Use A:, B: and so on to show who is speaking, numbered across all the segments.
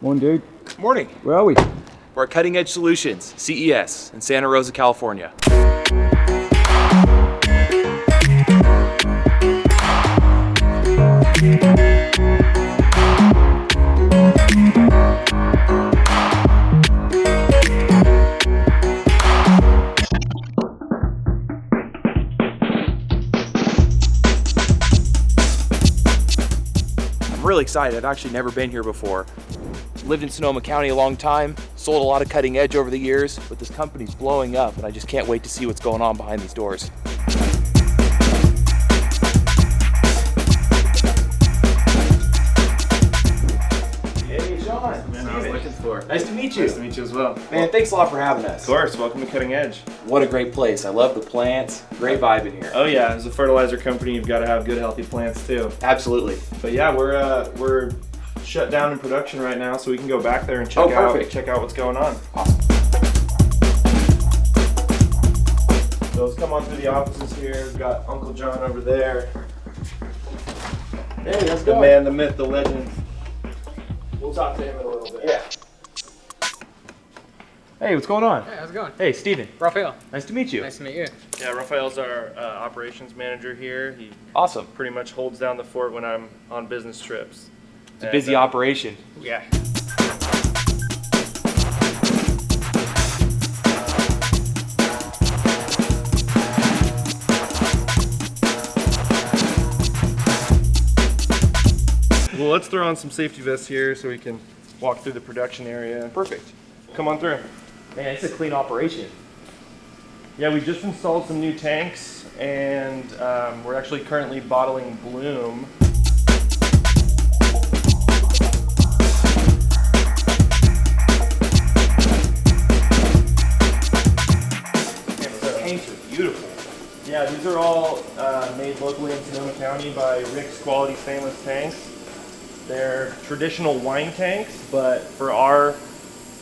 A: Morning, dude.
B: Morning.
A: Where are we?
B: We're at Cutting Edge Solutions, CES, in Santa Rosa, California. I'm really excited. I've actually never been here before. Lived in Sonoma County a long time, sold a lot of cutting edge over the years, but this company's blowing up and I just can't wait to see what's going on behind these doors. Hey, Sean.
C: Man, I was looking for.
B: Nice to meet you.
C: Nice to meet you as well.
B: Man, thanks a lot for having us.
C: Of course, welcome to Cutting Edge.
B: What a great place. I love the plants. Great vibe in here.
C: Oh yeah, as a fertilizer company, you've got to have good, healthy plants too.
B: Absolutely.
C: But yeah, we're shut down in production right now, so we can go back there and check out what's going on.
B: Awesome.
C: So let's come on through the offices here. We've got Uncle John over there.
B: Hey, let's
C: The
B: go.
C: man, the myth, the legend.
B: We'll talk to him in a little bit.
C: Yeah.
B: Hey, what's going on?
D: Hey, how's it going?
B: Hey, Steven.
D: Raphael.
B: Nice to meet you.
D: Nice to meet you.
C: Yeah, Raphael's our operations manager here. He
B: Awesome.
C: pretty much holds down the fort when I'm on business trips.
B: It's a busy operation.
C: Yeah. Well, let's throw on some safety vests here so we can walk through the production area.
B: Perfect.
C: Come on through.
B: Man, it's a clean operation.
C: Yeah, we just installed some new tanks, and we're actually currently bottling bloom.
B: Tanks are beautiful.
C: Yeah, these are all made locally in Sonoma County by Rick's Quality Stainless Tanks. They're traditional wine tanks, but for our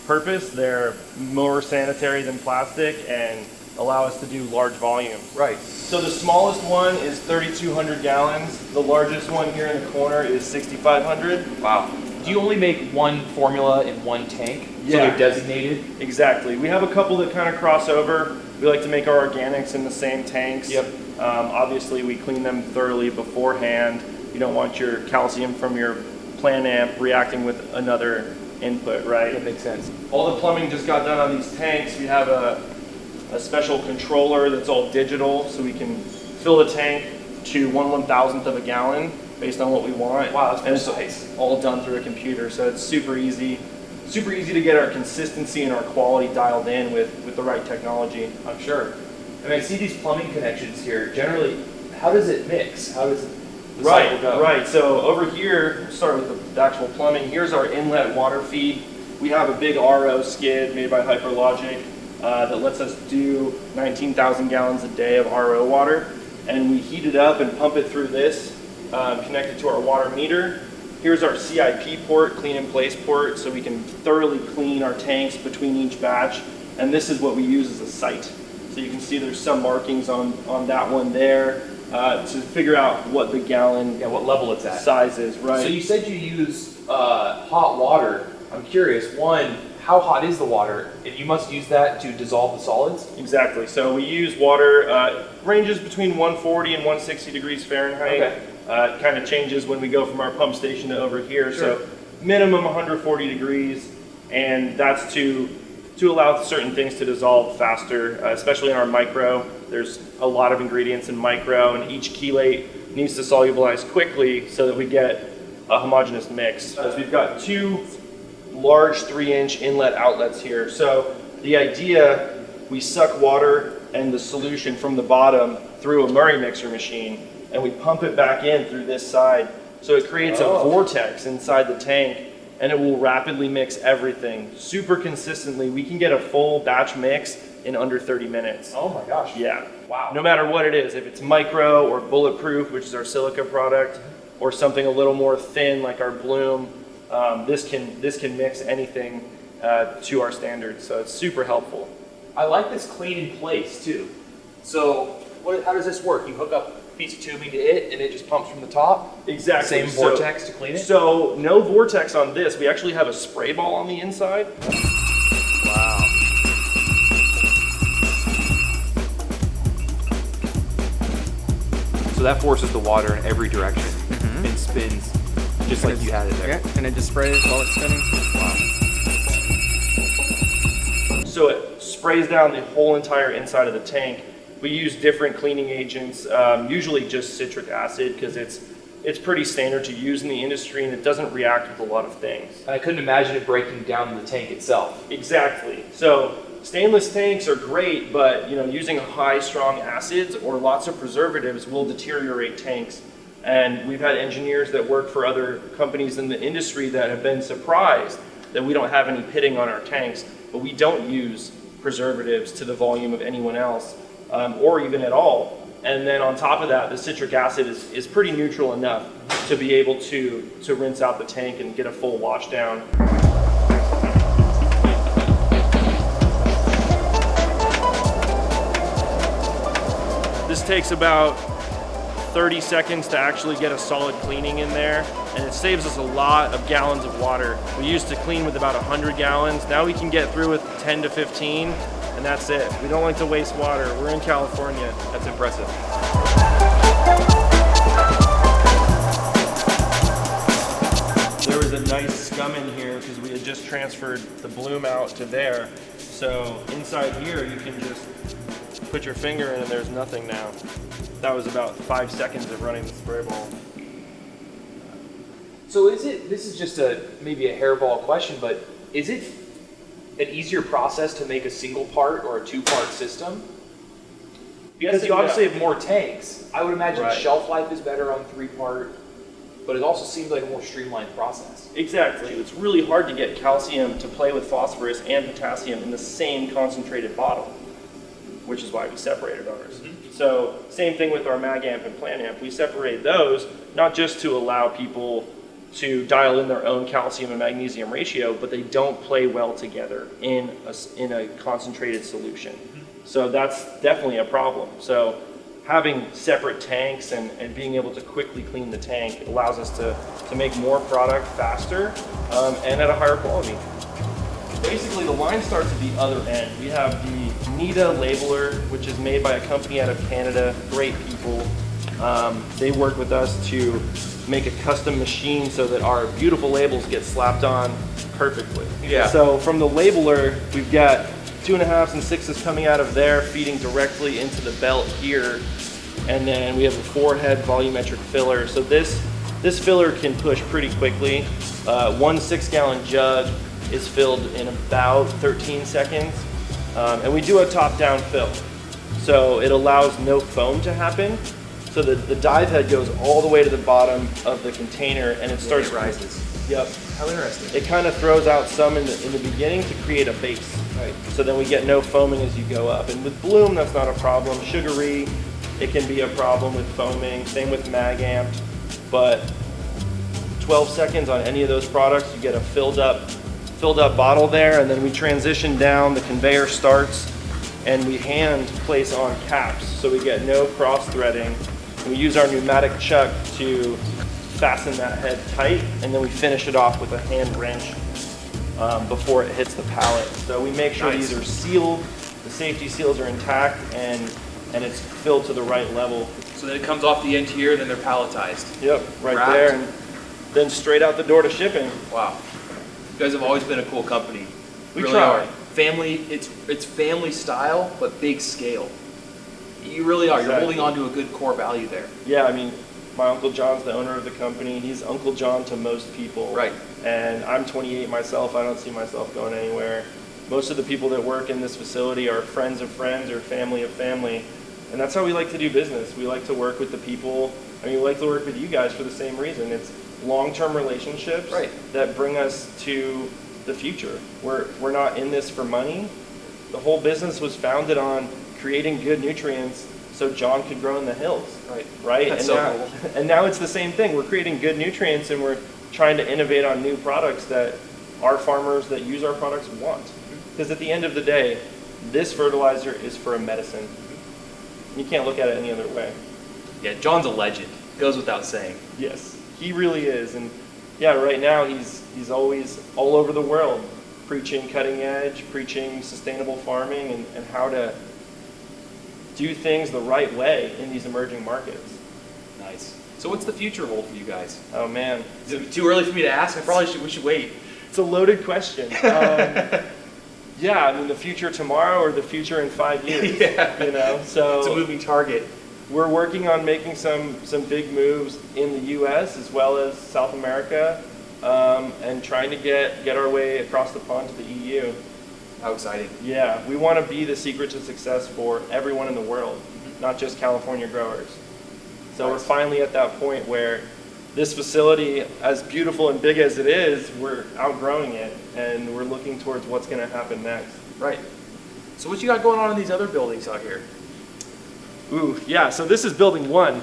C: purpose, they're more sanitary than plastic and allow us to do large volumes.
B: Right.
C: So the smallest one is 3,200 gallons. The largest one here in the corner is 6,500.
B: Wow. Do you only make one formula in one tank? So
C: Yeah.
B: they're designated?
C: Exactly. We have a couple that kind of cross over. We like to make our organics in the same tanks.
B: Yep.
C: Obviously, we clean them thoroughly beforehand. You don't want your calcium from your plant amp reacting with another input, right?
B: That makes sense.
C: All the plumbing just got done on these tanks. We have a special controller that's all digital, so we can fill the tank to 1/1000th of a gallon based on what we want.
B: Wow, that's
C: and it's
B: precise.
C: all done through a computer, so it's super easy to get our consistency and our quality dialed in with the right technology.
B: I'm sure. I mean, I see these plumbing connections here. Generally, how does it mix? How does the cycle go?
C: Right. So over here, start with the actual plumbing. Here's our inlet water feed. We have a big RO skid made by Hyperlogic that lets us do 19,000 gallons a day of RO water, and we heat it up and pump it through this, connected to our water meter. Here's our CIP port, clean in place port, so we can thoroughly clean our tanks between each batch, and this is what we use as a site. So you can see there's some markings on that one there to figure out what the gallon
B: what level it's at.
C: size is, right?
B: So you said you use hot water. I'm curious, one, how hot is the water? And you must use that to dissolve the solids?
C: Exactly. So we use water, ranges between 140 and 160 degrees Fahrenheit.
B: Okay.
C: It kind of changes when we go from our pump station to over here.
B: Sure.
C: So minimum 140 degrees, and that's to allow certain things to dissolve faster, especially in our micro. There's a lot of ingredients in micro, and each chelate needs to solubilize quickly so that we get a homogeneous mix. So we've got two large 3-inch inlet outlets here. So the idea, we suck water and the solution from the bottom through a Murray mixer machine, and we pump it back in through this side. So it creates a vortex inside the tank, and it will rapidly mix everything super consistently. We can get a full batch mix in under 30 minutes.
B: Oh my gosh.
C: Yeah.
B: Wow.
C: No matter what it is, if it's micro or bulletproof, which is our silica product, or something a little more thin like our bloom, this can mix anything to our standards. So it's super helpful.
B: I like this clean in place too. So how does this work? You hook up piece of tubing to it, and it just pumps from the top?
C: Exactly.
B: Same vortex to clean it?
C: So no vortex on this. We actually have a spray ball on the inside.
B: Wow. So that forces the water in every direction and spins just like you had it there.
A: Yeah, and it just sprays while it's spinning.
B: Wow.
C: So it sprays down the whole entire inside of the tank. We use different cleaning agents, usually just citric acid, because it's pretty standard to use in the industry, and it doesn't react with a lot of things.
B: And I couldn't imagine it breaking down the tank itself.
C: Exactly. So stainless tanks are great, but using high strong acids or lots of preservatives will deteriorate tanks. And we've had engineers that work for other companies in the industry that have been surprised that we don't have any pitting on our tanks, but we don't use preservatives to the volume of anyone else, or even at all. And then on top of that, the citric acid is pretty neutral enough to be able to rinse out the tank and get a full wash down. This takes about 30 seconds to actually get a solid cleaning in there, and it saves us a lot of gallons of water. We used to clean with about 100 gallons. Now we can get through with 10 to 15, and that's it. We don't like to waste water. We're in California.
B: That's impressive.
C: There was a nice scum in here because we had just transferred the bloom out to there. So inside here, you can just put your finger in and there's nothing now. That was about 5 seconds of running the spray ball.
B: So this is just maybe a hairball question, but is it an easier process to make a single part or a two-part system? Because you obviously have more tanks. I would imagine the shelf life is better on three-part, but it also seems like a more streamlined process.
C: Exactly. It's really hard to get calcium to play with phosphorus and potassium in the same concentrated bottle, which is why we separated ours. So same thing with our mag amp and plant amp. We separate those not just to allow people to dial in their own calcium and magnesium ratio, but they don't play well together in a concentrated solution. So that's definitely a problem. So having separate tanks and being able to quickly clean the tank allows us to make more product faster and at a higher quality. Basically, the line starts at the other end. We have the Nita labeler, which is made by a company out of Canada, great people. They work with us to make a custom machine so that our beautiful labels get slapped on perfectly.
B: Yeah.
C: So from the labeler, we've got 2.5s and 6s coming out of there, feeding directly into the belt here. And then we have a 4-head volumetric filler. So this filler can push pretty quickly. 1 6-gallon jug is filled in about 13 seconds. And we do a top-down fill. So it allows no foam to happen. So the dive head goes all the way to the bottom of the container and it starts
B: rises.
C: Yep.
B: How interesting.
C: It kind of throws out some in the beginning to create a base.
B: Right.
C: So then we get no foaming as you go up. And with bloom, that's not a problem. Sugary, it can be a problem with foaming. Same with mag amp. But 12 seconds on any of those products, you get a filled up bottle there, and then we transition down, the conveyor starts, and we hand place on caps, so we get no cross threading. We use our pneumatic chuck to fasten that head tight, and then we finish it off with a hand wrench before it hits the pallet. So we make sure these are sealed, the safety seals are intact, and it's filled to the right level.
B: So then it comes off the end here, then they're palletized.
C: Yep, right
B: Wrapped.
C: there, and then straight out the door to shipping.
B: Wow. You guys have always been a cool company.
C: We
B: really
C: try.
B: are. Family, it's family style, but big scale. You really are.
C: Exactly.
B: You're holding on to a good core value there.
C: Yeah, I mean, my Uncle John's the owner of the company. He's Uncle John to most people.
B: Right.
C: And I'm 28 myself. I don't see myself going anywhere. Most of the people that work in this facility are friends of friends or family of family. And that's how we like to do business. We like to work with the people. I mean, we like to work with you guys for the same reason. It's long-term relationships that bring us to the future. We're not in this for money. The whole business was founded on creating good nutrients so John could grow in the hills. Right?
B: That's
C: and
B: so
C: now,
B: cool.
C: And now it's the same thing. We're creating good nutrients and we're trying to innovate on new products that our farmers that use our products want. Because at the end of the day, this fertilizer is for a medicine. You can't look at it any other way.
B: Yeah, John's a legend. Goes without saying.
C: Yes, he really is. And yeah, right now he's always all over the world preaching cutting edge, preaching sustainable farming and how to do things the right way in these emerging markets.
B: Nice. So what's the future hold for you guys?
C: Oh man.
B: Is it too early for me to ask? We should wait.
C: It's a loaded question. Yeah, I mean the future tomorrow or the future in 5 years.
B: Yeah.
C: You know, so
B: it's a moving target.
C: we're working on making some big moves in the U.S. as well as South America, and trying to get our way across the pond to the EU.
B: How exciting.
C: Yeah, we want to be the secret to success for everyone in the world, not just California growers. So
B: Nice.
C: we're finally at that point where this facility, as beautiful and big as it is, we're outgrowing it, and we're looking towards what's going to happen next.
B: Right. So what you got going on in these other buildings out here?
C: Ooh, yeah, so this is building 1.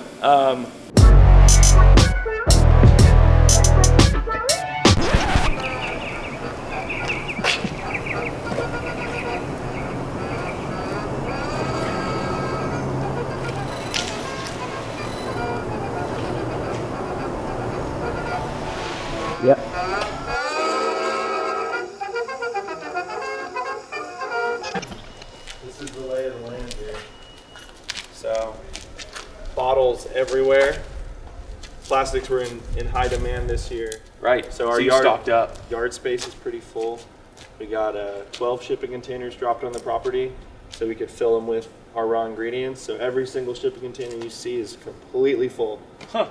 B: Yep.
C: This is the lay of the land here. So, bottles everywhere. Plastics were in high demand this year.
B: Right.
C: So our
B: you
C: yard
B: stocked up.
C: Yard space is pretty full. We got 12 shipping containers dropped on the property, so we could fill them with our raw ingredients. So every single shipping container you see is completely full.
B: Huh.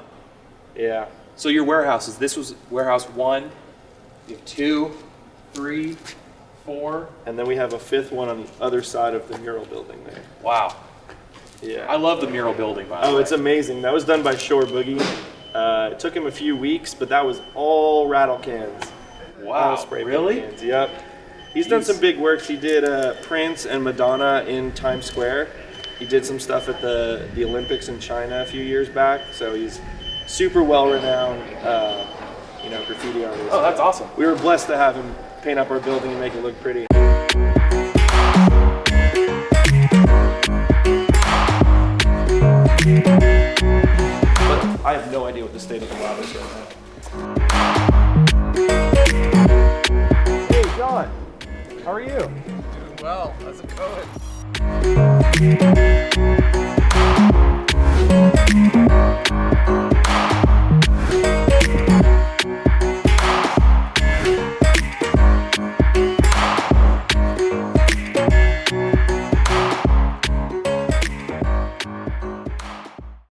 C: Yeah.
B: So your warehouses, this was warehouse 1, you have 2, 3, 4.
C: And then we have a 5th one on the other side of the mural building there.
B: Wow.
C: Yeah.
B: I love the mural building, by the way.
C: Oh, it's amazing. That was done by Shore Boogie. It took him a few weeks, but that was all rattle cans. All
B: Wow,
C: spray paint
B: really?
C: cans. Yep. He's done some big works. He did Prince and Madonna in Times Square. He did some stuff at the Olympics in China a few years back. So he's super well-renowned, graffiti artist.
B: Oh, that's awesome.
C: We were blessed to have him paint up our building and make it look pretty. But I have no idea what the state of the lab is right now. Hey, John. How are you?
A: Doing well. How's it going?